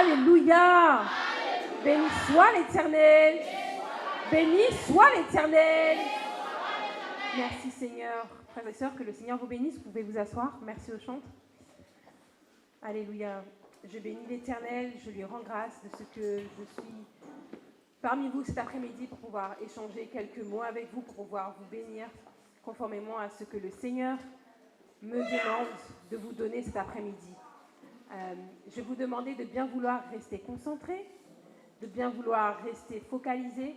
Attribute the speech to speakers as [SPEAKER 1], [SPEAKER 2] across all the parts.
[SPEAKER 1] Alléluia. Béni soit l'Éternel. Béni soit l'Éternel. Merci Seigneur. Frères et sœurs, que le Seigneur vous bénisse. Vous pouvez vous asseoir. Merci au chant. Alléluia. Je bénis l'Éternel. Je lui rends grâce de ce que je suis parmi vous cet après-midi pour pouvoir échanger quelques mots avec vous, pour pouvoir vous bénir conformément à ce que le Seigneur me demande de vous donner cet après-midi. Je vais vous demander de bien vouloir rester concentré, de bien vouloir rester focalisé.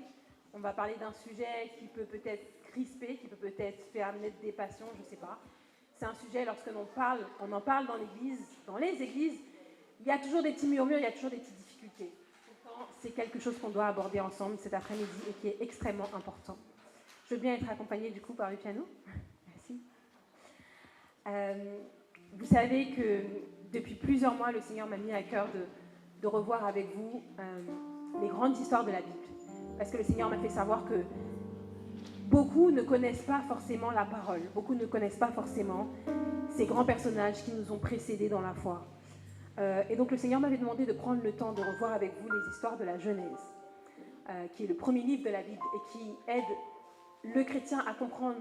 [SPEAKER 1] On va parler d'un sujet qui peut peut-être crisper, qui peut peut-être faire naître des passions, je ne sais pas. C'est un sujet, lorsque on en parle dans l'Église, dans les églises, il y a toujours des petits murmures, il y a toujours des petites difficultés. Pourtant, c'est quelque chose qu'on doit aborder ensemble cet après-midi et qui est extrêmement important. Je veux bien être accompagnée du coup par le piano. Merci. Vous savez que depuis plusieurs mois, le Seigneur m'a mis à cœur de revoir avec vous les grandes histoires de la Bible. Parce que le Seigneur m'a fait savoir que beaucoup ne connaissent pas forcément la parole. Beaucoup ne connaissent pas forcément ces grands personnages qui nous ont précédés dans la foi. Et donc le Seigneur m'avait demandé de prendre le temps de revoir avec vous les histoires de la Genèse, qui est le premier livre de la Bible et qui aide le chrétien à comprendre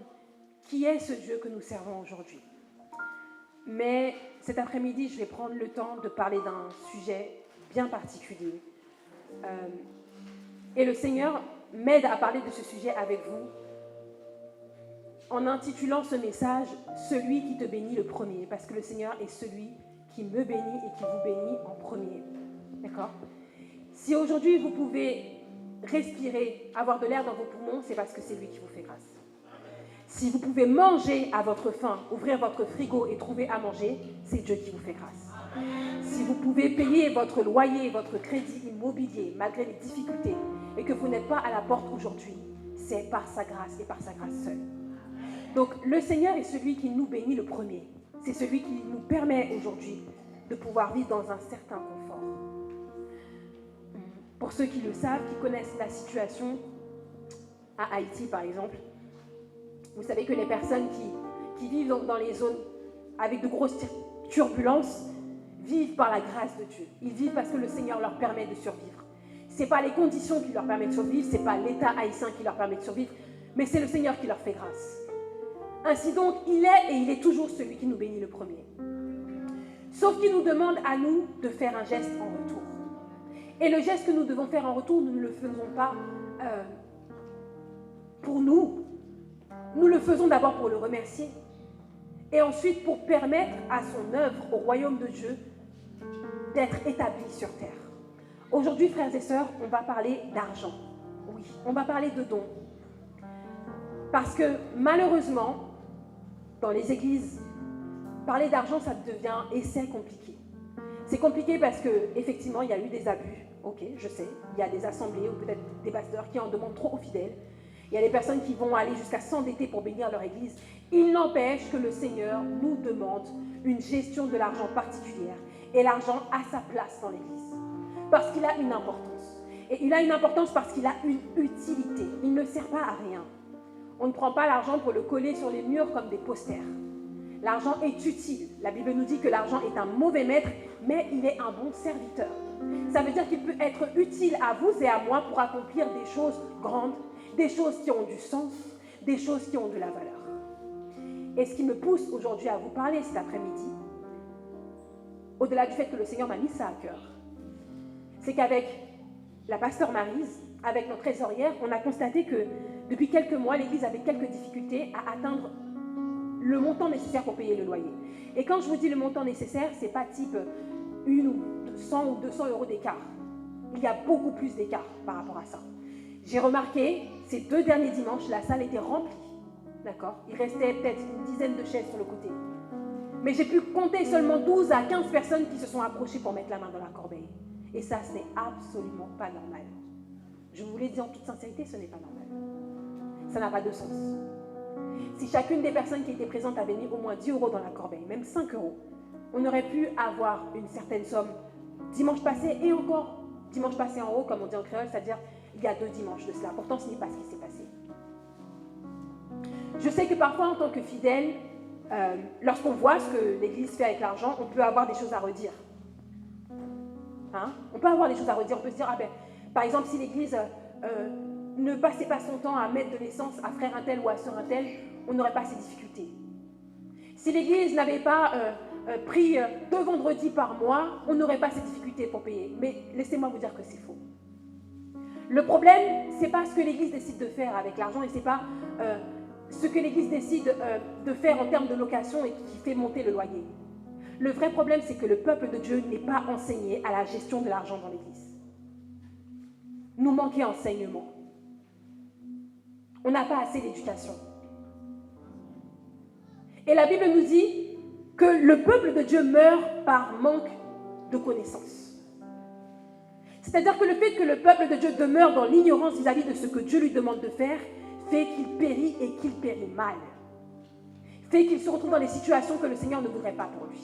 [SPEAKER 1] qui est ce Dieu que nous servons aujourd'hui. Mais cet après-midi, je vais prendre le temps de parler d'un sujet bien particulier. Et le Seigneur m'aide à parler de ce sujet avec vous en intitulant ce message « Celui qui te bénit le premier », parce que le Seigneur est celui qui me bénit et qui vous bénit en premier. D'accord ? Si aujourd'hui vous pouvez respirer, avoir de l'air dans vos poumons, c'est parce que c'est lui qui vous fait grâce. Si vous pouvez manger à votre faim, ouvrir votre frigo et trouver à manger, c'est Dieu qui vous fait grâce. Si vous pouvez payer votre loyer, votre crédit immobilier, malgré les difficultés, et que vous n'êtes pas à la porte aujourd'hui, c'est par sa grâce et par sa grâce seule. Donc le Seigneur est celui qui nous bénit le premier. C'est celui qui nous permet aujourd'hui de pouvoir vivre dans un certain confort. Pour ceux qui le savent, qui connaissent la situation à Haïti par exemple, vous savez que les personnes qui vivent dans les zones avec de grosses turbulences vivent par la grâce de Dieu. Ils vivent parce que le Seigneur leur permet de survivre. Ce n'est pas les conditions qui leur permettent de survivre, ce n'est pas l'État haïtien qui leur permet de survivre, mais c'est le Seigneur qui leur fait grâce. Ainsi donc, il est et il est toujours celui qui nous bénit le premier. Sauf qu'il nous demande à nous de faire un geste en retour. Et le geste que nous devons faire en retour, nous ne le faisons pas pour nous. Nous le faisons d'abord pour le remercier. Et ensuite pour permettre à son œuvre, au royaume de Dieu, d'être établie sur terre. Aujourd'hui, frères et sœurs, on va parler d'argent. Oui, on va parler de dons. Parce que malheureusement, dans les églises, parler d'argent, ça devient et c'est compliqué. C'est compliqué parce qu'effectivement, il y a eu des abus. Ok, je sais. Il y a des assemblées ou peut-être des pasteurs qui en demandent trop aux fidèles. Il y a des personnes qui vont aller jusqu'à s'endetter pour bénir leur église. Il n'empêche que le Seigneur nous demande une gestion de l'argent particulière. Et l'argent a sa place dans l'église. Parce qu'il a une importance. Et il a une importance parce qu'il a une utilité. Il ne sert pas à rien. On ne prend pas l'argent pour le coller sur les murs comme des posters. L'argent est utile. La Bible nous dit que l'argent est un mauvais maître, mais il est un bon serviteur. Ça veut dire qu'il peut être utile à vous et à moi pour accomplir des choses grandes, des choses qui ont du sens, des choses qui ont de la valeur. Et ce qui me pousse aujourd'hui à vous parler cet après-midi, au-delà du fait que le Seigneur m'a mis ça à cœur, c'est qu'avec la pasteur Maryse, avec notre trésorière, on a constaté que depuis quelques mois, l'Église avait quelques difficultés à atteindre le montant nécessaire pour payer le loyer. Et quand je vous dis le montant nécessaire, ce n'est pas type 1 ou 100 ou 200 euros d'écart. Il y a beaucoup plus d'écart par rapport à ça. J'ai remarqué, ces 2 derniers dimanches, la salle était remplie. D'accord ? Il restait peut-être une dizaine de chaises sur le côté. Mais j'ai pu compter seulement 12 à 15 personnes qui se sont approchées pour mettre la main dans la corbeille. Et ça, ce n'est absolument pas normal. Je vous l'ai dit en toute sincérité, ce n'est pas normal. Ça n'a pas de sens. Si chacune des personnes qui étaient présentes avait mis au moins 10 euros dans la corbeille, même 5 euros, on aurait pu avoir une certaine somme dimanche passé et encore dimanche passé en haut, comme on dit en créole, c'est-à-dire il y a 2 dimanches de cela. Pourtant, ce n'est pas ce qui s'est passé. Je sais que parfois, en tant que fidèle, lorsqu'on voit ce que l'Église fait avec l'argent, on peut avoir des choses à redire. Hein? On peut avoir des choses à redire. On peut se dire, par exemple, si l'Église ne passait pas son temps à mettre de l'essence à frère un tel ou à sœur un tel, on n'aurait pas ces difficultés. Si l'Église n'avait pas pris 2 vendredis par mois, on n'aurait pas ces difficultés pour payer. Mais laissez-moi vous dire que c'est faux. Le problème, ce n'est pas ce que l'Église décide de faire avec l'argent et ce n'est pas ce que l'Église décide de faire en termes de location et qui fait monter le loyer. Le vrai problème, c'est que le peuple de Dieu n'est pas enseigné à la gestion de l'argent dans l'Église. Nous manquons d'enseignement. On n'a pas assez d'éducation. Et la Bible nous dit que le peuple de Dieu meurt par manque de connaissance. C'est-à-dire que le fait que le peuple de Dieu demeure dans l'ignorance vis-à-vis de ce que Dieu lui demande de faire, fait qu'il périt et qu'il périt mal. Fait qu'il se retrouve dans des situations que le Seigneur ne voudrait pas pour lui.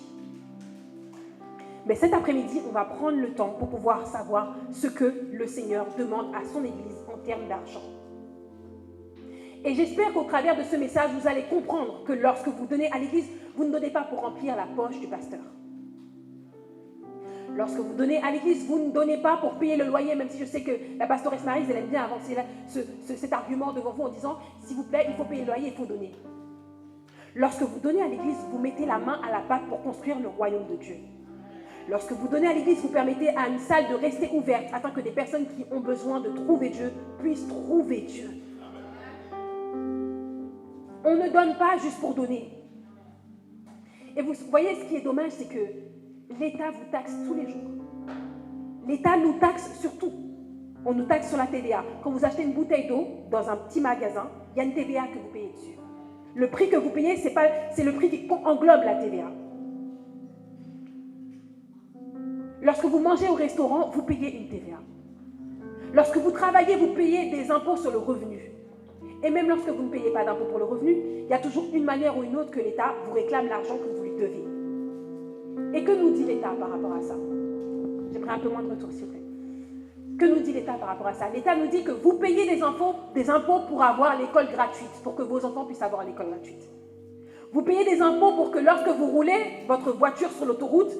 [SPEAKER 1] Mais cet après-midi, on va prendre le temps pour pouvoir savoir ce que le Seigneur demande à son Église en termes d'argent. Et j'espère qu'au travers de ce message, vous allez comprendre que lorsque vous donnez à l'Église, vous ne donnez pas pour remplir la poche du pasteur. Lorsque vous donnez à l'Église, vous ne donnez pas pour payer le loyer, même si je sais que la pastoresse Maryse, elle aime bien avancer cet argument devant vous en disant, s'il vous plaît, il faut payer le loyer, il faut donner. Lorsque vous donnez à l'Église, vous mettez la main à la pâte pour construire le royaume de Dieu. Lorsque vous donnez à l'Église, vous permettez à une salle de rester ouverte afin que des personnes qui ont besoin de trouver Dieu puissent trouver Dieu. On ne donne pas juste pour donner. Et vous voyez, ce qui est dommage, c'est que l'État vous taxe tous les jours. L'État nous taxe sur tout. On nous taxe sur la TVA. Quand vous achetez une bouteille d'eau dans un petit magasin, il y a une TVA que vous payez dessus. Le prix que vous payez, c'est le prix qui englobe la TVA. Lorsque vous mangez au restaurant, vous payez une TVA. Lorsque vous travaillez, vous payez des impôts sur le revenu. Et même lorsque vous ne payez pas d'impôts pour le revenu, il y a toujours une manière ou une autre que l'État vous réclame l'argent que vous lui devez. Et que nous dit l'État par rapport à ça? J'aimerais un peu moins de retour, s'il vous plaît. Que nous dit l'État par rapport à ça? L'État nous dit que vous payez des impôts pour avoir l'école gratuite, pour que vos enfants puissent avoir l'école gratuite. Vous payez des impôts pour que lorsque vous roulez votre voiture sur l'autoroute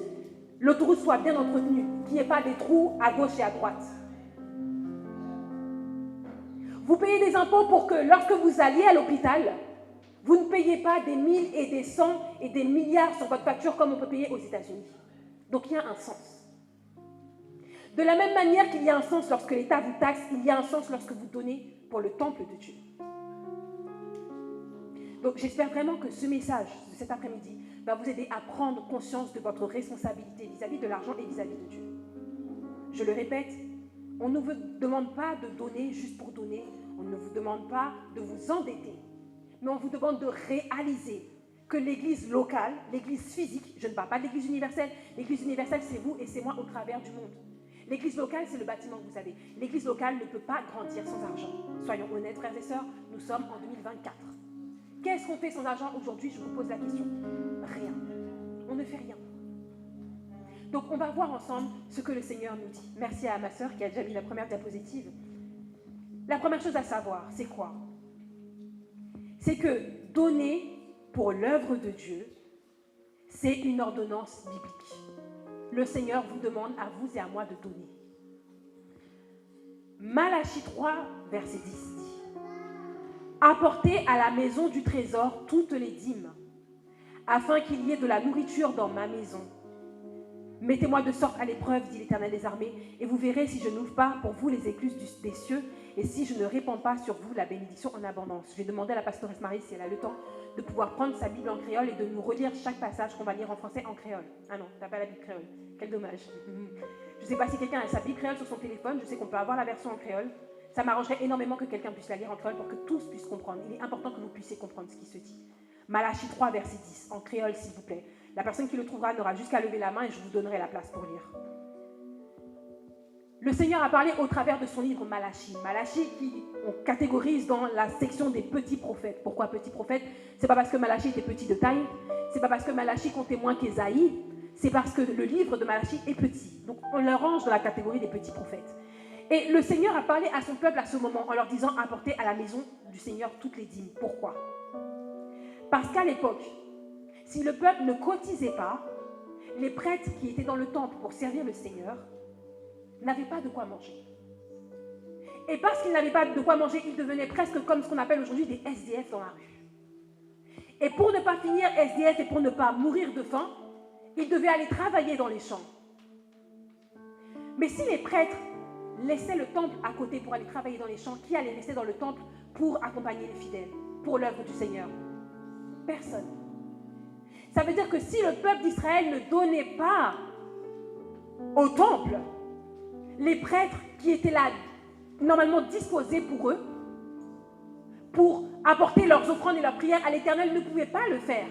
[SPEAKER 1] soit bien entretenue, qu'il n'y ait pas des trous à gauche et à droite. Vous payez des impôts pour que lorsque vous alliez à l'hôpital, vous ne payez pas des 1000 et des 100 et des milliards sur votre facture comme on peut payer aux États-Unis. Donc il y a un sens. De la même manière qu'il y a un sens lorsque l'État vous taxe, il y a un sens lorsque vous donnez pour le temple de Dieu. Donc j'espère vraiment que ce message de cet après-midi va vous aider à prendre conscience de votre responsabilité vis-à-vis de l'argent et vis-à-vis de Dieu. Je le répète, on ne vous demande pas de donner juste pour donner, on ne vous demande pas de vous endetter, mais on vous demande de réaliser que l'église locale, l'église physique, je ne parle pas de l'église universelle c'est vous et c'est moi au travers du monde. L'église locale, c'est le bâtiment que vous avez. L'église locale ne peut pas grandir sans argent. Soyons honnêtes, frères et sœurs, nous sommes en 2024. Qu'est-ce qu'on fait sans argent aujourd'hui? Je vous pose la question. Rien. On ne fait rien. Donc, on va voir ensemble ce que le Seigneur nous dit. Merci à ma sœur qui a déjà mis la première diapositive. La première chose à savoir, c'est quoi? C'est que donner pour l'œuvre de Dieu, c'est une ordonnance biblique. Le Seigneur vous demande à vous et à moi de donner. Malachie 3, verset 10 dit: apportez à la maison du trésor toutes les dîmes, afin qu'il y ait de la nourriture dans ma maison. Mettez-moi de sorte à l'épreuve, dit l'Éternel des armées, et vous verrez si je n'ouvre pas pour vous les écluses des cieux, et si je ne répands pas sur vous la bénédiction en abondance. Je vais demander à la pastoresse Marie si elle a le temps de pouvoir prendre sa Bible en créole et de nous relire chaque passage qu'on va lire en français en créole. Ah non, t'as pas la Bible créole. Quel dommage. Je ne sais pas si quelqu'un a sa Bible créole sur son téléphone. Je sais qu'on peut avoir la version en créole. Ça m'arrangerait énormément que quelqu'un puisse la lire en créole pour que tous puissent comprendre. Il est important que vous puissiez comprendre ce qui se dit. Malachie 3, verset 10, en créole, s'il vous plaît. La personne qui le trouvera n'aura juste qu'à lever la main et je vous donnerai la place pour lire. Le Seigneur a parlé au travers de son livre Malachie. Malachie qui on catégorise dans la section des petits prophètes. Pourquoi petits prophètes? C'est pas parce que Malachie était petit de taille, c'est pas parce que Malachie comptait moins qu'Ésaïe, c'est parce que le livre de Malachie est petit. Donc on le range dans la catégorie des petits prophètes. Et le Seigneur a parlé à son peuple à ce moment en leur disant apportez à la maison du Seigneur toutes les dîmes. Pourquoi? Parce qu'à l'époque, si le peuple ne cotisait pas, les prêtres qui étaient dans le temple pour servir le Seigneur n'avaient pas de quoi manger. Et parce qu'ils n'avaient pas de quoi manger, ils devenaient presque comme ce qu'on appelle aujourd'hui des SDF dans la rue. Et pour ne pas finir SDF et pour ne pas mourir de faim, ils devaient aller travailler dans les champs. Mais si les prêtres laissaient le temple à côté pour aller travailler dans les champs, qui allait rester dans le temple pour accompagner les fidèles, pour l'œuvre du Seigneur? Personne. Ça veut dire que si le peuple d'Israël ne donnait pas au temple, les prêtres qui étaient là, normalement disposés pour eux, pour apporter leurs offrandes et leurs prières à l'Éternel, ne pouvaient pas le faire.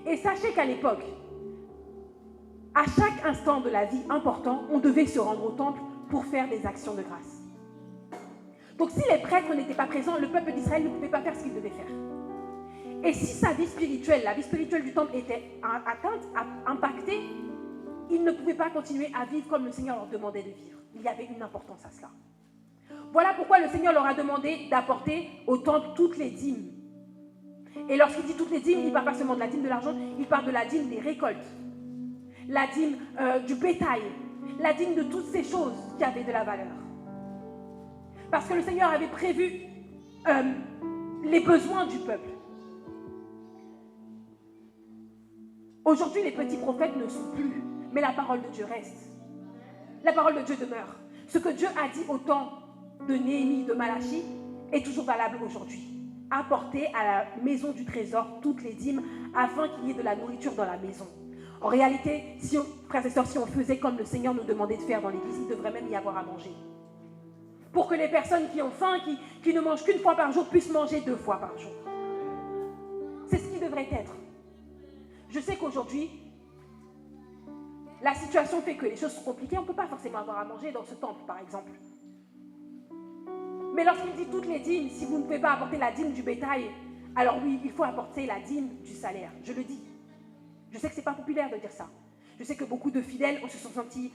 [SPEAKER 1] Et sachez qu'à l'époque, à chaque instant de la vie important, on devait se rendre au temple pour faire des actions de grâce. Donc si les prêtres n'étaient pas présents, le peuple d'Israël ne pouvait pas faire ce qu'il devait faire. Et si sa vie spirituelle, la vie spirituelle du temple était atteinte, impactée, ils ne pouvaient pas continuer à vivre comme le Seigneur leur demandait de vivre. Il y avait une importance à cela. Voilà pourquoi le Seigneur leur a demandé d'apporter au temple toutes les dîmes. Et lorsqu'il dit toutes les dîmes, il ne parle pas seulement de la dîme de l'argent, il parle de la dîme des récoltes, la dîme du bétail, la dîme de toutes ces choses qui avaient de la valeur. Parce que le Seigneur avait prévu les besoins du peuple. Aujourd'hui, les petits prophètes ne sont plus, mais la parole de Dieu reste. La parole de Dieu demeure. Ce que Dieu a dit au temps de Néhémie, de Malachie, est toujours valable aujourd'hui. Apporter à la maison du trésor toutes les dîmes afin qu'il y ait de la nourriture dans la maison. En réalité, frères et sœurs, si on faisait comme le Seigneur nous demandait de faire dans l'église, il devrait même y avoir à manger. Pour que les personnes qui ont faim, qui ne mangent qu'une fois par jour, puissent manger 2 fois par jour. C'est ce qui devrait être. Je sais qu'aujourd'hui, la situation fait que les choses sont compliquées. On ne peut pas forcément avoir à manger dans ce temple, par exemple. Mais lorsqu'il dit toutes les dîmes, si vous ne pouvez pas apporter la dîme du bétail, alors oui, il faut apporter la dîme du salaire. Je le dis. Je sais que ce n'est pas populaire de dire ça. Je sais que beaucoup de fidèles se sont sentis,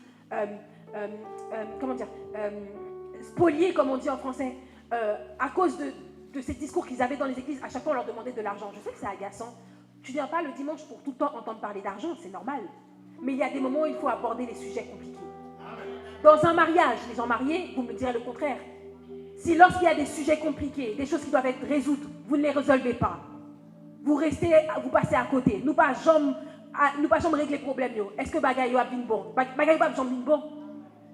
[SPEAKER 1] spoliés, comme on dit en français, à cause de ces discours qu'ils avaient dans les églises. À chaque fois, on leur demandait de l'argent. Je sais que c'est agaçant. Tu ne viens pas le dimanche pour tout le temps entendre parler d'argent, c'est normal. Mais il y a des moments où il faut aborder les sujets compliqués. Dans un mariage, les gens mariés, vous me direz le contraire. Si lorsqu'il y a des sujets compliqués, des choses qui doivent être résolutes, vous ne les résolvez pas, vous passez à côté. Nous pas jamais régler les problèmes. Est-ce que bagaille a bien bon? Bagaille pas bien bon?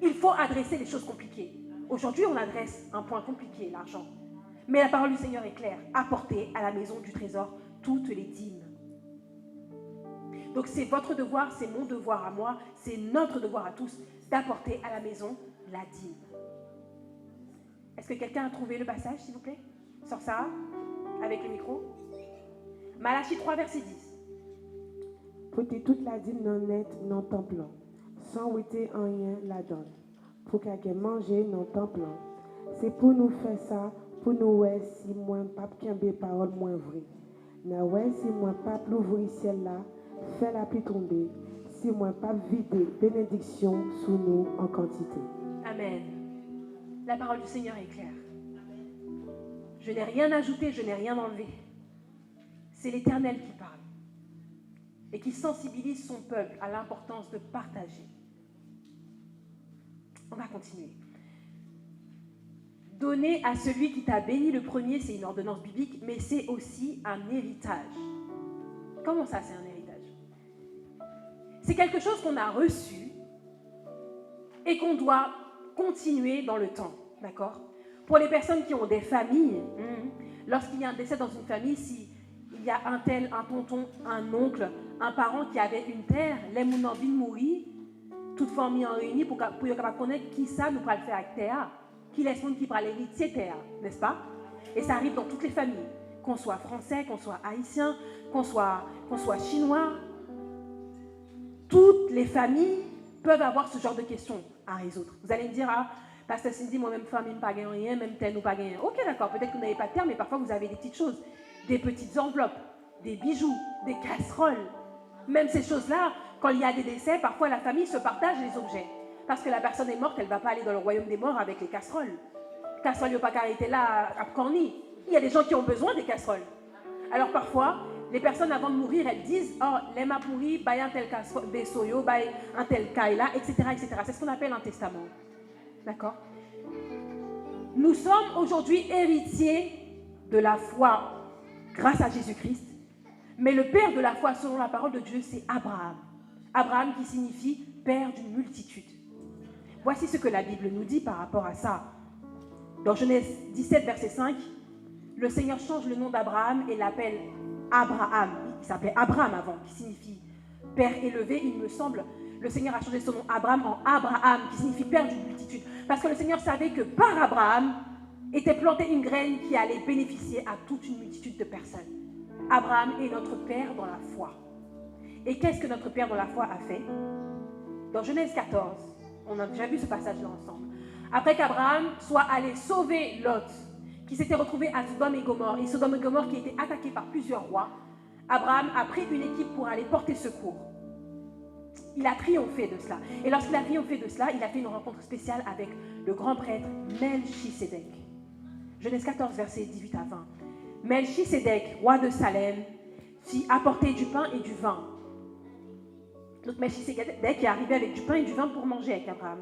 [SPEAKER 1] Il faut adresser les choses compliquées. Aujourd'hui, on adresse un point compliqué, l'argent. Mais la parole du Seigneur est claire. Apportez à la maison du trésor toutes les dîmes. Donc c'est votre devoir, c'est mon devoir à moi, c'est notre devoir à tous d'apporter à la maison la dîme. Est-ce que quelqu'un a trouvé le passage, s'il vous plaît? Sors ça, avec le micro. Malachie 3, verset 10.
[SPEAKER 2] Portez toute la dîme non net non temple, sans ouiter en rien la donne, pour qu'elle manger non temple. C'est pour nous faire ça, pour nous ouais si moi pas qu'un parole moins vrai. Na ouais si moi pas l'ouvrir ciel là, fait la pluie tomber, si moi pas vider bénédiction sous nous en quantité.
[SPEAKER 1] Amen. La parole du Seigneur est claire. Je n'ai rien ajouté, je n'ai rien enlevé. C'est l'Éternel qui parle et qui sensibilise son peuple à l'importance de partager. On va continuer. Donner à celui qui t'a béni le premier, c'est une ordonnance biblique, mais c'est aussi un héritage. Comment ça, c'est un héritage? C'est quelque chose qu'on a reçu et qu'on doit continuer dans le temps, d'accord? Pour les personnes qui ont des familles, lorsqu'il y a un décès dans une famille, s'il y a un tel, un tonton, un oncle, un parent qui avait une terre, les gens ont envie de mourir, toute famille en réunie pour connaître qui ça nous va le faire avec terre, qui laisse monde qui va l'héritier terre, n'est-ce pas? Et ça arrive dans toutes les familles, qu'on soit français, qu'on soit haïtien, qu'on soit chinois. Toutes les familles peuvent avoir ce genre de questions à résoudre. Vous allez me dire, Pasteur Cindy, moi-même famille, pas gagné rien, même tel ou pas gagné rien. Ok, d'accord, peut-être que vous n'avez pas de terre, mais parfois vous avez des petites choses, des petites enveloppes, des bijoux, des casseroles. Même ces choses-là, quand il y a des décès, parfois la famille se partage les objets. Parce que la personne est morte, elle ne va pas aller dans le royaume des morts avec les casseroles. Casseroles, il n'y a pas qu'à arrêter là à Corny. Il y a des gens qui ont besoin des casseroles. Alors parfois, les personnes avant de mourir, elles disent « Oh, les m'a pourri, bah un tel cas besoyo, bah un tel cas là, etc. etc. » C'est ce qu'on appelle un testament. D'accord? Nous sommes aujourd'hui héritiers de la foi grâce à Jésus-Christ. Mais le père de la foi, selon la parole de Dieu, c'est Abraham. Abraham qui signifie père d'une multitude. Voici ce que la Bible nous dit par rapport à ça. Dans Genèse 17, verset 5, le Seigneur change le nom d'Abraham et l'appelle Abraham. Il s'appelait Abraham avant, qui signifie père élevé, il me semble. Le Seigneur a changé son nom Abraham en Abraham, qui signifie père d'une multitude. Parce que le Seigneur savait que par Abraham était plantée une graine qui allait bénéficier à toute une multitude de personnes. Abraham est notre père dans la foi. Et qu'est-ce que notre père dans la foi a fait? Dans Genèse 14, on a déjà vu ce passage-là ensemble. Après qu'Abraham soit allé sauver Lot, qui s'était retrouvé à Sodome et Gomorrhe, et Sodome et Gomorrhe qui était attaqué par plusieurs rois, Abraham a pris une équipe pour aller porter secours. Il a triomphé de cela. Et lorsqu'il a triomphé de cela, il a fait une rencontre spéciale avec le grand prêtre Melchisédek. Genèse 14, versets 18 à 20. Melchisédek, roi de Salem, fit apporter du pain et du vin. Donc Melchisédek est arrivé avec du pain et du vin pour manger avec Abraham.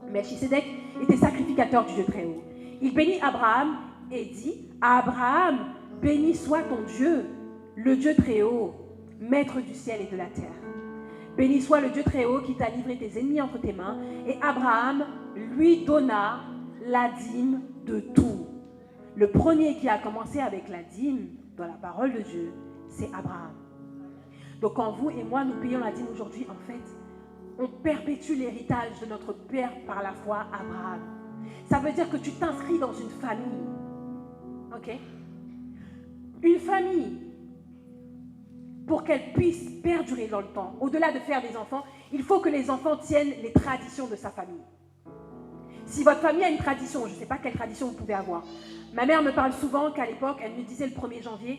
[SPEAKER 1] Melchisédek était sacrificateur du Dieu très haut. Il bénit Abraham et dit à Abraham, béni soit ton Dieu, le Dieu très haut, maître du ciel et de la terre. Béni soit le Dieu très haut qui t'a livré tes ennemis entre tes mains. Et Abraham lui donna la dîme de tout. Le premier qui a commencé avec la dîme dans la parole de Dieu, c'est Abraham. Donc quand vous et moi, nous payons la dîme aujourd'hui, en fait, on perpétue l'héritage de notre père par la foi, Abraham. Ça veut dire que tu t'inscris dans une famille. Ok? Une famille, pour qu'elle puisse perdurer dans le temps, au-delà de faire des enfants, il faut que les enfants tiennent les traditions de sa famille. Si votre famille a une tradition, je ne sais pas quelle tradition vous pouvez avoir. Ma mère me parle souvent qu'à l'époque, elle me disait le 1er janvier,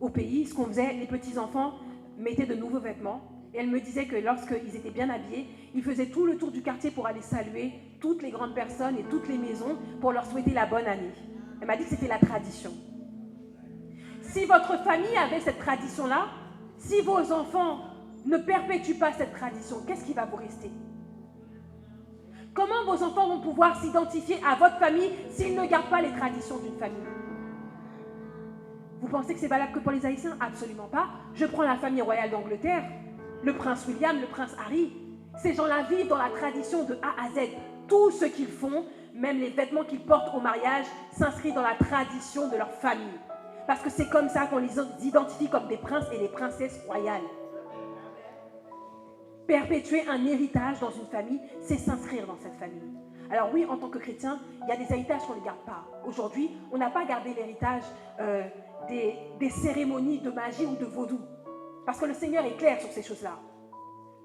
[SPEAKER 1] au pays, ce qu'on faisait, les petits-enfants mettaient de nouveaux vêtements. Et elle me disait que lorsqu'ils étaient bien habillés, ils faisaient tout le tour du quartier pour aller saluer toutes les grandes personnes et toutes les maisons pour leur souhaiter la bonne année. Elle m'a dit que c'était la tradition. Si votre famille avait cette tradition-là, si vos enfants ne perpétuent pas cette tradition, qu'est-ce qui va vous rester? Comment vos enfants vont pouvoir s'identifier à votre famille s'ils ne gardent pas les traditions d'une famille? Vous pensez que c'est valable que pour les Haïtiens? Absolument pas. Je prends la famille royale d'Angleterre, le prince William, le prince Harry. Ces gens-là vivent dans la tradition de A à Z. Tout ce qu'ils font, même les vêtements qu'ils portent au mariage, s'inscrit dans la tradition de leur famille. Parce que c'est comme ça qu'on les identifie comme des princes et des princesses royales. Perpétuer un héritage dans une famille, c'est s'inscrire dans cette famille. Alors oui, en tant que chrétien, il y a des héritages qu'on ne garde pas. Aujourd'hui, on n'a pas gardé l'héritage des cérémonies de magie ou de vaudou. Parce que le Seigneur est clair sur ces choses-là.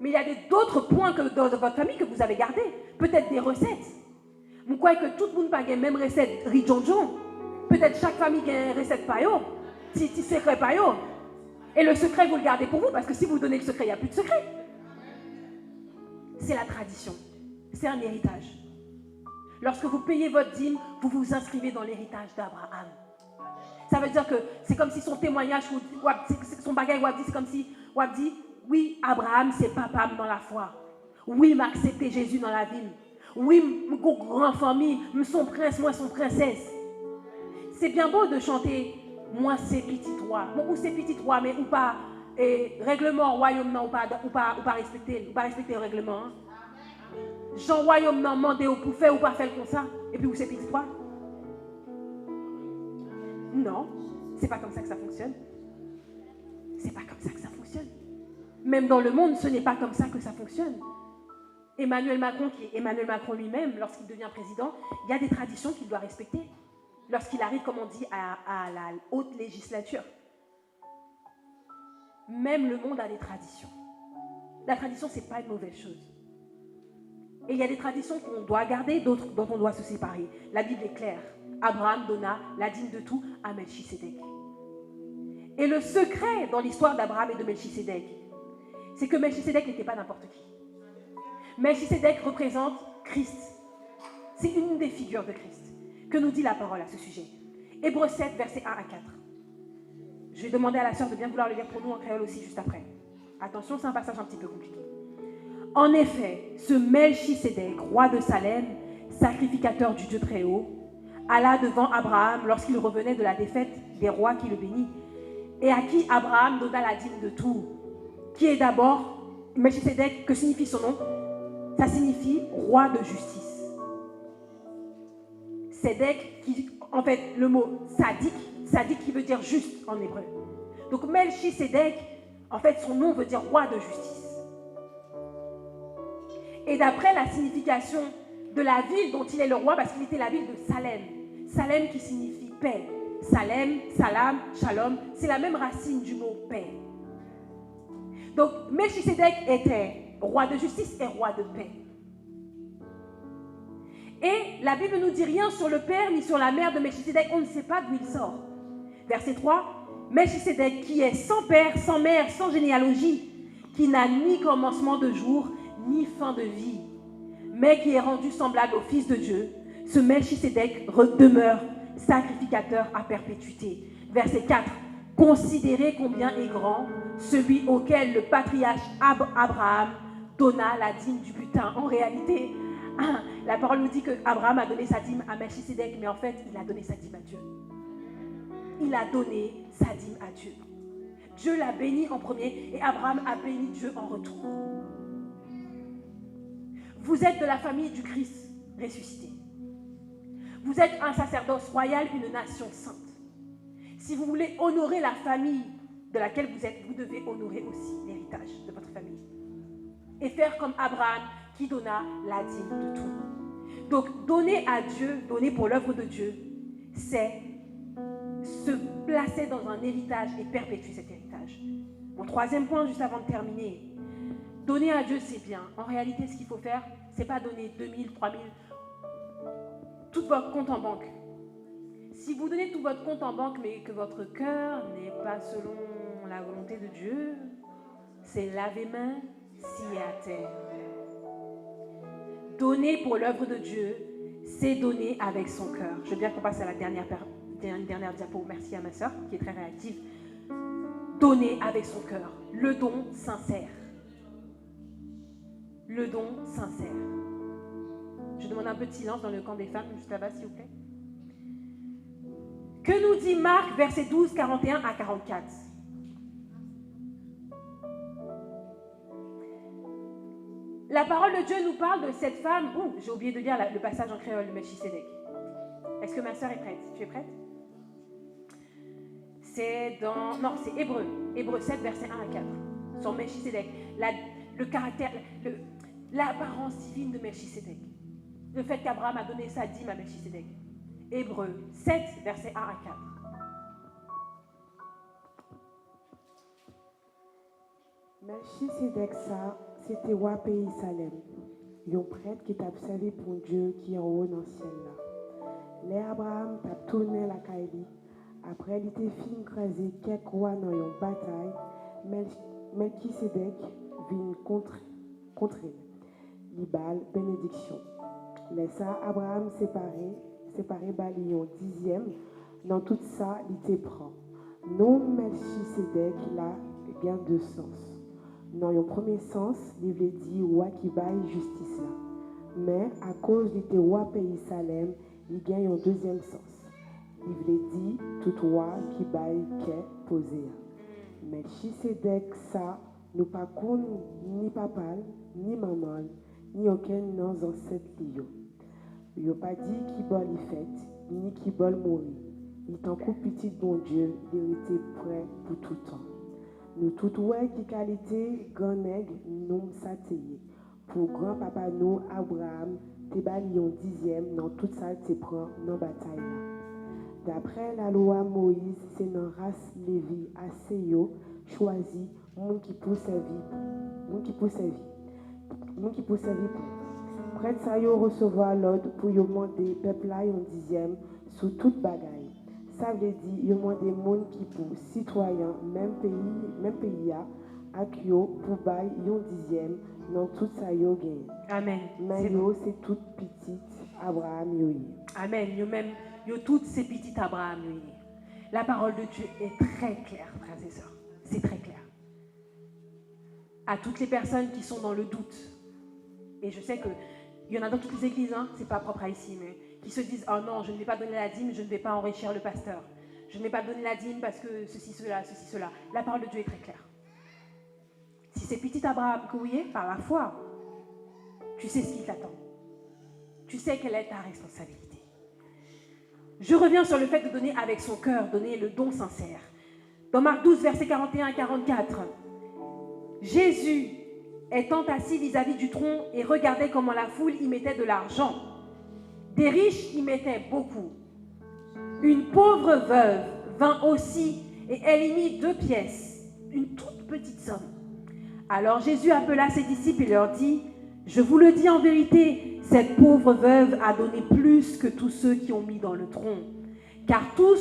[SPEAKER 1] Mais il y a d'autres points que dans votre famille que vous avez gardés. Peut-être des recettes. Vous croyez que tout le monde n'a pas la même recette rijonjon. Peut-être chaque famille a une recette payo. Si secret payo. Et le secret, vous le gardez pour vous, parce que si vous donnez le secret, il n'y a plus de secret. C'est la tradition. C'est un héritage. Lorsque vous payez votre dîme, vous vous inscrivez dans l'héritage d'Abraham. Ça veut dire que c'est comme si son témoignage, son bagage, c'est comme si on dit, oui, Abraham, c'est papa dans la foi. Oui, m'a accepté Jésus dans la vie. Oui, mon grand famille, son prince, moi, son princesse. C'est bien beau de chanter, moi, c'est petit roi. Bon, ou c'est petit roi, mais ou pas, règlement, royaume, non, ou pas respecter le règlement. Hein. Jean royaume, non, mandé pour faire ou pas faire comme ça. Et puis, où c'est petit roi? Non, c'est pas comme ça que ça fonctionne. C'est pas comme ça que ça fonctionne. Même dans le monde, ce n'est pas comme ça que ça fonctionne. Emmanuel Macron, qui est Emmanuel Macron lui-même, lorsqu'il devient président, il y a des traditions qu'il doit respecter. Lorsqu'il arrive, comme on dit, à la haute législature. Même le monde a des traditions. La tradition, ce n'est pas une mauvaise chose. Et il y a des traditions qu'on doit garder, d'autres dont on doit se séparer. La Bible est claire. Abraham donna la dîme de tout à Melchisédek. Et le secret dans l'histoire d'Abraham et de Melchisédek, c'est que Melchisédek n'était pas n'importe qui. Melchisédek représente Christ. C'est une des figures de Christ que nous dit la parole à ce sujet. Hébreux 7, versets 1 à 4. Je vais demander à la sœur de bien vouloir le lire pour nous en créole aussi juste après. Attention, c'est un passage un petit peu compliqué. En effet, ce Melchisédek, roi de Salem, sacrificateur du Dieu très haut, alla devant Abraham lorsqu'il revenait de la défaite des rois qui le bénit, et à qui Abraham donna la dîme de tout, qui est d'abord, Melchisédek, que signifie son nom? Ça signifie roi de justice. Sédek, qui, en fait, le mot sadik qui veut dire juste en hébreu. Donc Melchisédek, en fait, son nom veut dire roi de justice. Et d'après la signification de la ville dont il est le roi, parce qu'il était la ville de Salem. Salem qui signifie paix. Salem, salam, shalom, c'est la même racine du mot paix. Donc Melchisédek était roi de justice et roi de paix. Et la Bible ne nous dit rien sur le père ni sur la mère de Melchisédek, on ne sait pas d'où il sort. Verset 3, Melchisédek qui est sans père, sans mère, sans généalogie, qui n'a ni commencement de jour, ni fin de vie, mais qui est rendu semblable au Fils de Dieu, ce Melchisédek demeure sacrificateur à perpétuité. Verset 4, considérez combien est grand celui auquel le patriarche Abraham donna la dîme du butin. En réalité, la parole nous dit qu'Abraham a donné sa dîme à Melchisédek, mais en fait, il a donné sa dîme à Dieu. Il a donné sa dîme à Dieu. Dieu l'a béni en premier et Abraham a béni Dieu en retour. Vous êtes de la famille du Christ ressuscité. Vous êtes un sacerdoce royal, une nation sainte. Si vous voulez honorer la famille de laquelle vous êtes, vous devez honorer aussi l'héritage de votre famille. Et faire comme Abraham qui donna la dîme de tout. Donc, donner à Dieu, donner pour l'œuvre de Dieu, c'est se placer dans un héritage et perpétuer cet héritage. Mon troisième point, juste avant de terminer, donner à Dieu, c'est bien. En réalité, ce qu'il faut faire, c'est pas donner 2000, 3000, tout votre compte en banque. Si vous donnez tout votre compte en banque, mais que votre cœur n'est pas selon la volonté de Dieu, c'est laver main, scier à terre. Donner pour l'œuvre de Dieu, c'est donner avec son cœur. Je veux bien qu'on passe à la dernière diapo. Merci à ma sœur, qui est très réactive. Donner avec son cœur. Le don sincère. Le don sincère. Je demande un peu de silence dans le camp des femmes, juste là-bas, s'il vous plaît. Que nous dit Marc, versets 12, 41 à 44? La parole de Dieu nous parle de cette femme. J'ai oublié de lire le passage en créole de Melchisédek. Est-ce que ma sœur est prête? Tu es prête? C'est dans... Non, c'est Hébreu. Hébreu 7, versets 1 à 4. Sur Melchisédek. Le caractère, l'apparence divine de Melchisédek. Le fait qu'Abraham a donné sa dîme à Melchisédek. Hébreu 7, versets 1 à 4.
[SPEAKER 2] Melchisédek, ça, c'était roi pays Salem. Un prêtre qui t'a servi pour Dieu qui est en haut dans le ciel là. Les Abraham t'a tourné la caille. Après, il était fin crasé quelques rois dans une bataille. Melchisédek vint contre elle. Libal, bénédiction. Laissa Abraham séparé balion dixième. Dans tout ça, il te prend. Non Melchisédek là, gain de sens. Dans le premier sens, il veut dire roi qui baille justice là. Mais à cause du roi pays Salem, il gagne un deuxième sens. Il veut dire tout roi qui baille qu'est posé. Melchisédek ça, nous pas con ni papa, ni maman, ni aucun de nos ancêtres liés. Il n'a pas dit qui bol il fait, ni qui bol mourir. Il t'en coupe petit bon Dieu, il était prêt pour tout temps. Nous tout ouais qui qualité grand nègre nous s'atteiller. Pour grand papa nous Abraham, t'es balion dixième dans toute ça te prend dans bataille là. D'après la loi Moïse, c'est dans race Lévi assez yo choisi monde qui pour servir. Près de ça yo recevoir l'ordre pour yo demander peuple là un dixième sous toute bagaille. Ça veut dire yo demander monde qui pour citoyen même pays à yo pour bail un dixième dans tout ça yo gagne.
[SPEAKER 1] Amen.
[SPEAKER 2] Mais yo c'est toute petite Abraham yo.
[SPEAKER 1] Amen. Yo même yo toutes ces petites Abraham yo. La parole de Dieu est très claire, frères et sœurs. C'est très clair. À toutes les personnes qui sont dans le doute, et je sais qu'il y en a dans toutes les églises, hein, c'est pas propre à ici, mais qui se disent « Oh non, je ne vais pas donner la dîme, je ne vais pas enrichir le pasteur. Je ne vais pas donner la dîme parce que ceci, cela, ceci, cela. » La parole de Dieu est très claire. Si c'est petit Abraham que oui, par la foi, tu sais ce qui t'attend. Tu sais quelle est ta responsabilité. Je reviens sur le fait de donner avec son cœur, donner le don sincère. Dans Marc 12, versets 41 à 44, Jésus, étant assis vis-à-vis du tronc et regardait comment la foule y mettait de l'argent. Des riches y mettaient beaucoup. Une pauvre veuve vint aussi et elle y mit 2 pièces, une toute petite somme. Alors Jésus appela ses disciples et leur dit, « Je vous le dis en vérité, cette pauvre veuve a donné plus que tous ceux qui ont mis dans le tronc, car tous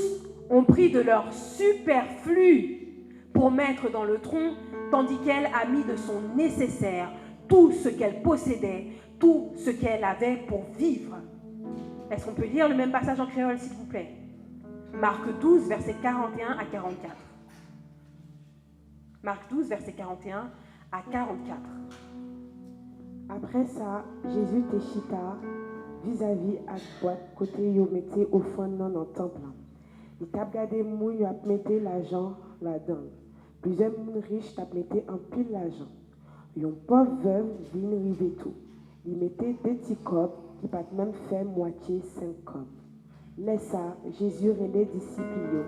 [SPEAKER 1] ont pris de leur superflu pour mettre dans le tronc, tandis qu'elle a mis de son nécessaire, tout ce qu'elle possédait, tout ce qu'elle avait pour vivre. » Est-ce qu'on peut lire le même passage en créole, s'il vous plaît? Marc 12, versets 41 à 44. Marc 12, versets 41 à 44.
[SPEAKER 2] Après ça, Jésus te chita vis-à-vis à droite côté yo mettait offrande dans le temple. Il t'a regardé moun yo a metté l'argent là-dedans. Plusieurs moun riches t'a metté en pile l'argent. Yon pauvre veuve vient river tout. Il mettait 2 petits copes qui pas même fait moitié 5 copes. Laisse ça, Jésus relait disciples yo.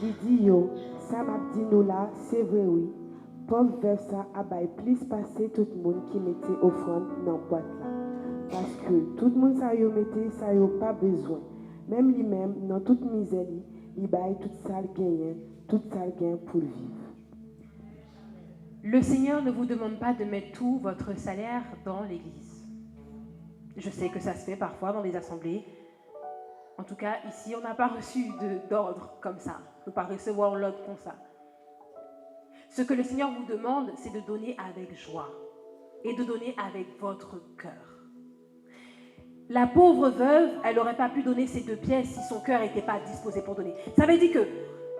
[SPEAKER 2] Il dit yo, ça m'a dit nous là, c'est vrai oui. Pauvre veuve ça a bail plus passer tout le monde qui mettait offrande dans la boîte là. Parce que tout le monde ça yo mettait ça yo pas besoin. Même lui-même dans toute misère, il bail tout ça gain pour vivre.
[SPEAKER 1] Le Seigneur ne vous demande pas de mettre tout votre salaire dans l'église. Je sais que ça se fait parfois dans des assemblées. En tout cas, ici, on n'a pas reçu d'ordre comme ça. On ne peut pas recevoir l'ordre comme ça. Ce que le Seigneur vous demande, c'est de donner avec joie et de donner avec votre cœur. La pauvre veuve, elle n'aurait pas pu donner ces 2 pièces si son cœur n'était pas disposé pour donner. Ça veut dire que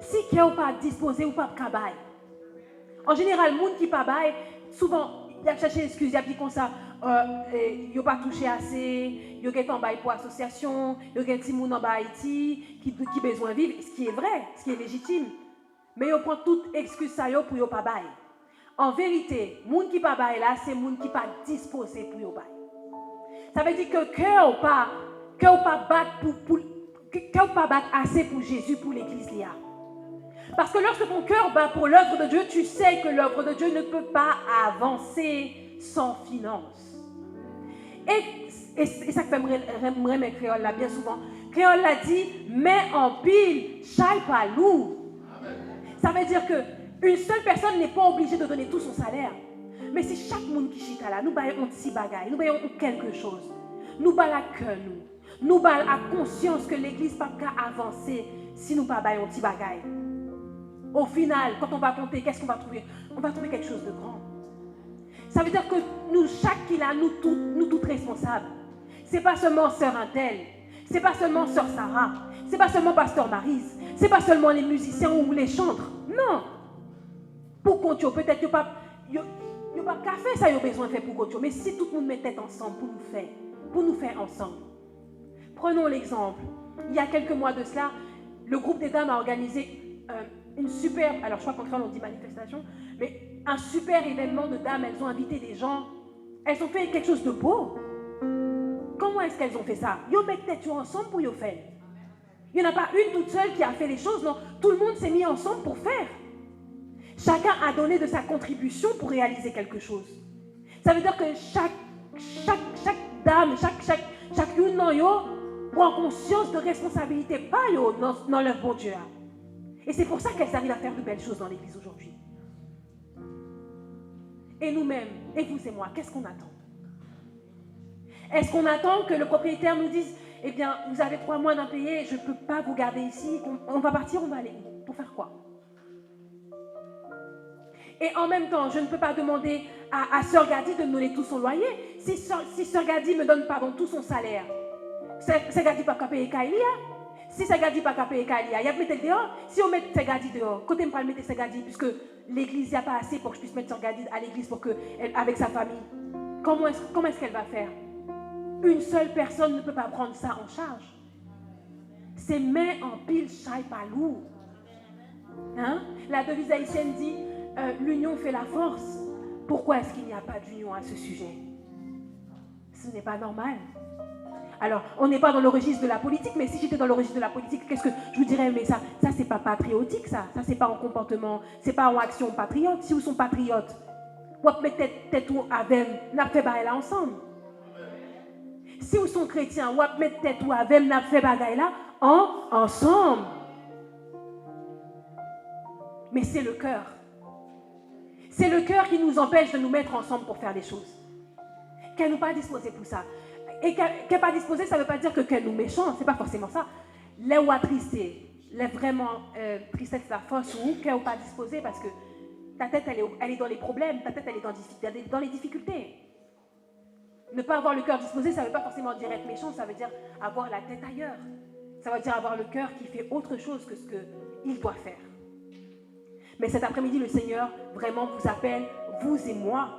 [SPEAKER 1] si cœur n'est pas disposé ou pas de travail, en général, le monde qui pas bail, souvent, il a cherché excuse, il a dit comme ça, il n'a pas touché assez, il a en bail pour association, il y a un petit monde en Haïti qui a besoin de vivre, ce qui est vrai, ce qui est légitime. Mais il prend toute excuse ça pour ne pas bail. En vérité, le monde qui pas bail là, c'est le monde qui pas disposé pour ne bail. Ça veut dire que cœur pas battre assez pour Jésus, pour l'église là. Parce que lorsque ton cœur bat pour l'œuvre de Dieu, tu sais que l'œuvre de Dieu ne peut pas avancer sans finance. Et ça fait me créole là bien souvent. Créole l'a dit, mais en pile, chai pas lourd. Ça veut dire qu'une seule personne n'est pas obligée de donner tout son salaire. Mais si chaque monde qui chita là, nous baillons un petit bagage, nous baillons quelque chose, nous baillons la cœur, nous baillons la conscience que l'église ne peut pas avancer si nous ne baillons un petit bagage. Au final, quand on va compter, qu'est-ce qu'on va trouver? On va trouver quelque chose de grand. Ça veut dire que nous, chaque qui là, nous toutes responsables. Ce n'est pas seulement Sœur Intel, ce n'est pas seulement Sœur Sarah, ce n'est pas seulement Pasteur Maryse, ce n'est pas seulement les musiciens ou les chantres. Non. Pour compter, peut-être qu'il n'y a pas café, ça y a besoin de faire pour compter. Mais si tout le monde met tête ensemble pour nous faire ensemble. Prenons l'exemple. Il y a quelques mois de cela, le groupe des dames a organisé une super, alors je crois qu'en créole on dit manifestation, mais un super événement de dames. Elles ont invité des gens, elles ont fait quelque chose de beau. Comment est-ce qu'elles ont fait ça? Ils mettent tête ensemble pour y faire. Il n'y en a pas une toute seule qui a fait les choses, non. Tout le monde s'est mis ensemble pour faire. Chacun a donné de sa contribution pour réaliser quelque chose. Ça veut dire que chaque dame, chacune d'entre eux prend conscience de responsabilité pas dans leur bon Dieu. Et c'est pour ça qu'elles arrivent à faire de belles choses dans l'église aujourd'hui. Et nous-mêmes, et vous et moi, qu'est-ce qu'on attend? Est-ce qu'on attend que le propriétaire nous dise, eh bien, vous avez 3 mois d'impayés, je ne peux pas vous garder ici, on va partir, on va aller. Pour faire quoi? Et en même temps, je ne peux pas demander à Sœur Gadi de me donner tout son loyer. Si Sœur Gadi me donne tout son salaire, Sœur Gadi ne peut pas payer Kailia. Si ça garde pas capé Kalia, il y a mettre dehors. Si on met ça garde dehors, côté me pas mettre ça garde puisque l'église il y a pas assez pour que je puisse mettre ça garde à l'église pour que elle, avec sa famille. Comment est-ce qu'elle va faire? Une seule personne ne peut pas prendre ça en charge. C'est main en pile, chaille pas lourd. Hein? La devise haïtienne dit l'union fait la force. Pourquoi est-ce qu'il n'y a pas d'union à ce sujet? Ce n'est pas normal. Alors, on n'est pas dans le registre de la politique, mais si j'étais dans le registre de la politique, qu'est-ce que je vous dirais? Mais ça c'est pas patriotique, ça c'est pas en comportement, c'est pas en action patriote. Si vous sont patriotes, vous mettez tête ou avec, n'a fait bail là ensemble. Si vous sont chrétiens, vous mettez tête ou avec, n'a fait bail là ensemble. Mais c'est le cœur. C'est le cœur qui nous empêche de nous mettre ensemble pour faire des choses. Qu'elle nous pas disposée pour ça. Et qu'elle n'est pas disposée, ça ne veut pas dire qu'elle nous méchant, c'est pas forcément ça. Les ou attristés, les vraiment tristesse la force ou qu'elle n'est pas disposée parce que ta tête elle est dans les problèmes, ta tête elle est dans les difficultés. Ne pas avoir le cœur disposé, ça ne veut pas forcément dire être méchant, ça veut dire avoir la tête ailleurs. Ça veut dire avoir le cœur qui fait autre chose que ce qu'il doit faire. Mais cet après-midi, le Seigneur vraiment vous appelle, vous et moi,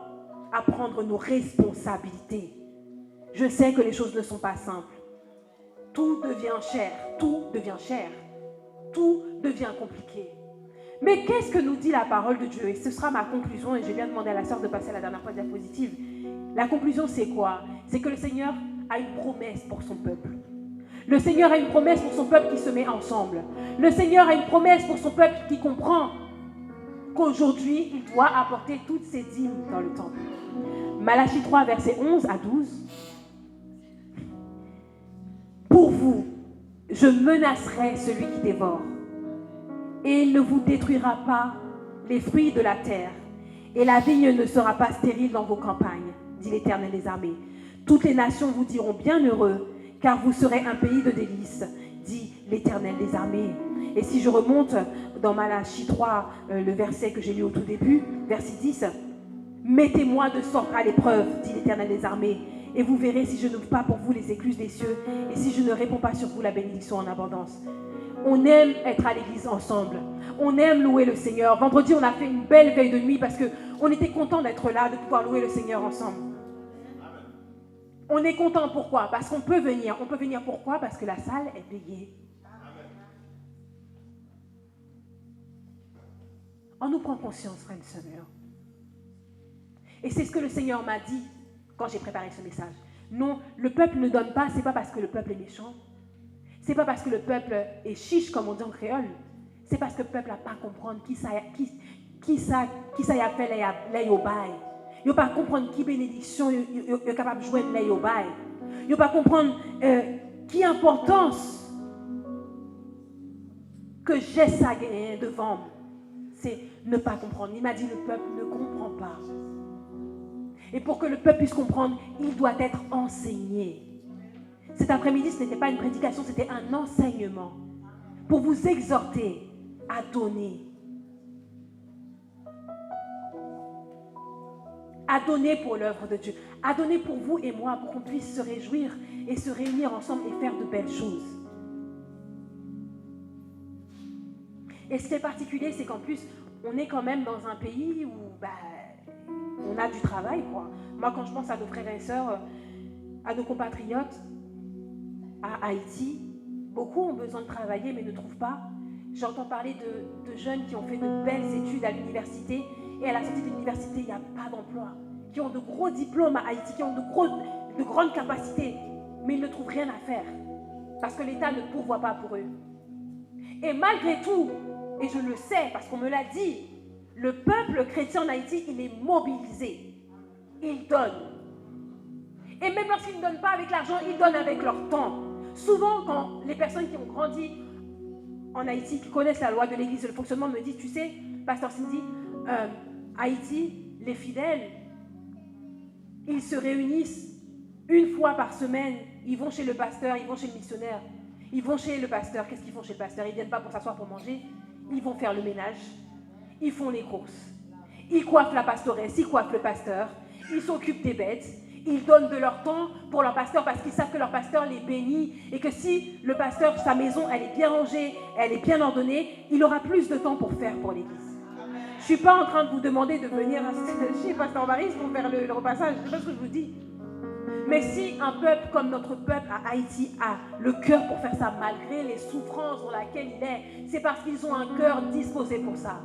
[SPEAKER 1] à prendre nos responsabilités. Je sais que les choses ne sont pas simples. Tout devient cher, tout devient cher, tout devient compliqué. Mais qu'est-ce que nous dit la parole de Dieu? Et ce sera ma conclusion, et je viens demander à la sœur de passer à la dernière fois diapositive. La conclusion, c'est quoi? C'est que le Seigneur a une promesse pour son peuple. Le Seigneur a une promesse pour son peuple qui se met ensemble. Le Seigneur a une promesse pour son peuple qui comprend qu'aujourd'hui, il doit apporter toutes ses dîmes dans le temple. Malachie 3, versets 11 à 12. Pour vous, je menacerai celui qui dévore, et il ne vous détruira pas les fruits de la terre, et la vigne ne sera pas stérile dans vos campagnes, dit l'Éternel des armées. Toutes les nations vous diront bienheureux, car vous serez un pays de délices, dit l'Éternel des armées. Et si je remonte dans Malachie 3, le verset que j'ai lu au tout début, verset 10, mettez-moi de sorte à l'épreuve, dit l'Éternel des armées, et vous verrez si je n'ouvre pas pour vous les écluses des cieux, et si je ne réponds pas sur vous la bénédiction en abondance. On aime être à l'église ensemble. On aime louer le Seigneur. Vendredi, on a fait une belle veille de nuit parce qu'on était content d'être là, de pouvoir louer le Seigneur ensemble. On est content, pourquoi? Parce qu'on peut venir. On peut venir pourquoi? Parce que la salle est payée. On nous prend conscience, frère et sœur. Et c'est ce que le Seigneur m'a dit quand j'ai préparé ce message. Non, le peuple ne donne pas, c'est pas parce que le peuple est méchant. C'est pas parce que le peuple est chiche, comme on dit en créole. C'est parce que le peuple n'a pas comprendre qui ça y a fait les yobaï. Il ne pas comprendre qui bénédiction il est capable de jouer les yobaï. Il ne pas comprendre qui importance que j'ai ça gagné devant. C'est ne pas comprendre. Il m'a dit le peuple ne comprend pas. Et pour que le peuple puisse comprendre, il doit être enseigné. Cet après-midi, ce n'était pas une prédication, c'était un enseignement pour vous exhorter à donner. À donner pour l'œuvre de Dieu. À donner pour vous et moi, pour qu'on puisse se réjouir et se réunir ensemble et faire de belles choses. Et ce qui est particulier, c'est qu'en plus, on est quand même dans un pays où on a du travail, quoi. Moi, quand je pense à nos frères et sœurs, à nos compatriotes, à Haïti, beaucoup ont besoin de travailler mais ne trouvent pas. J'entends parler de jeunes qui ont fait de belles études à l'université et à la sortie de l'université, il n'y a pas d'emploi. Qui ont de gros diplômes à Haïti, qui ont de grandes capacités, mais ils ne trouvent rien à faire parce que l'État ne pourvoit pas pour eux. Et malgré tout, et je le sais parce qu'on me l'a dit, le peuple chrétien en Haïti, il est mobilisé. Il donne. Et même lorsqu'ils ne donnent pas avec l'argent, ils donnent avec leur temps. Souvent, quand les personnes qui ont grandi en Haïti, qui connaissent la loi de l'Église et le fonctionnement, me disent, tu sais, Pasteur Cindy, Haïti, les fidèles, ils se réunissent une fois par semaine. Ils vont chez le pasteur, ils vont chez le missionnaire. Ils vont chez le pasteur. Qu'est-ce qu'ils font chez le pasteur? Ils ne viennent pas pour s'asseoir pour manger. Ils vont faire le ménage. Ils font les courses. Ils coiffent la pastoresse, ils coiffent le pasteur. Ils s'occupent des bêtes. Ils donnent de leur temps pour leur pasteur parce qu'ils savent que leur pasteur les bénit et que si le pasteur, sa maison, elle est bien rangée, elle est bien ordonnée, il aura plus de temps pour faire pour l'église. Je ne suis pas en train de vous demander de venir chez Pasteur Maris pour faire le repassage, c'est pas ce que je vous dis. Mais si un peuple comme notre peuple à Haïti a le cœur pour faire ça, malgré les souffrances dans lesquelles il est, c'est parce qu'ils ont un cœur disposé pour ça.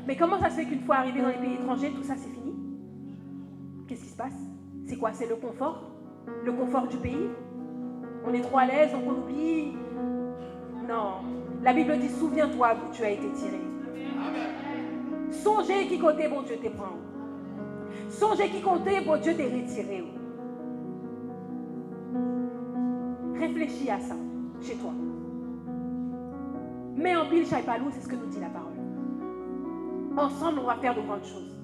[SPEAKER 1] Mais comment ça se fait qu'une fois arrivé dans les pays étrangers, tout ça c'est fini? Qu'est-ce qui se passe? C'est quoi? C'est le confort? Le confort du pays? On est trop à l'aise, donc on oublie? Non. La Bible dit, souviens-toi d'où tu as été tiré. Songez qui côté bon Dieu t'est prend. Songez qui côté bon Dieu t'est retiré. Réfléchis à ça, chez toi. Mets en pile chaipalou, c'est ce que nous dit la parole. Ensemble, on va faire de grandes choses.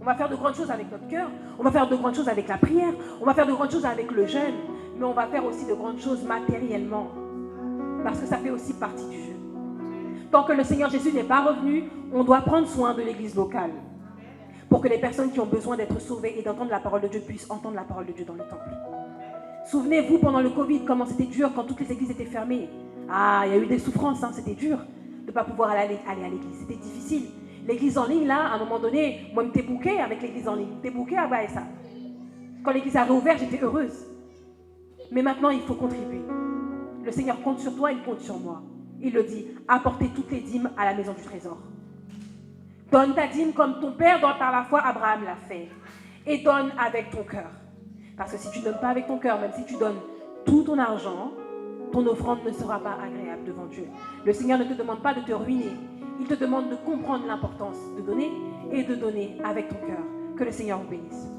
[SPEAKER 1] On va faire de grandes choses avec notre cœur, on va faire de grandes choses avec la prière, on va faire de grandes choses avec le jeûne, mais on va faire aussi de grandes choses matériellement, parce que ça fait aussi partie du jeu. Tant que le Seigneur Jésus n'est pas revenu, on doit prendre soin de l'église locale, pour que les personnes qui ont besoin d'être sauvées et d'entendre la parole de Dieu puissent entendre la parole de Dieu dans le temple. Souvenez-vous, pendant le Covid, comment c'était dur quand toutes les églises étaient fermées. Ah, il y a eu des souffrances, hein, c'était dur de ne pas pouvoir aller à l'église, c'était difficile. L'église en ligne, là, à un moment donné, moi, je m'étais bouquée avec l'église en ligne. J'étais bouquée avec ça. Quand l'église a réouvert, j'étais heureuse. Mais maintenant, il faut contribuer. Le Seigneur compte sur toi, il compte sur moi. Il le dit, apportez toutes les dîmes à la maison du trésor. Donne ta dîme comme ton père, par la foi, Abraham l'a fait. Et donne avec ton cœur. Parce que si tu ne donnes pas avec ton cœur, même si tu donnes tout ton argent, ton offrande ne sera pas agréable devant Dieu. Le Seigneur ne te demande pas de te ruiner. Il te demande de comprendre l'importance de donner et de donner avec ton cœur. Que le Seigneur vous bénisse.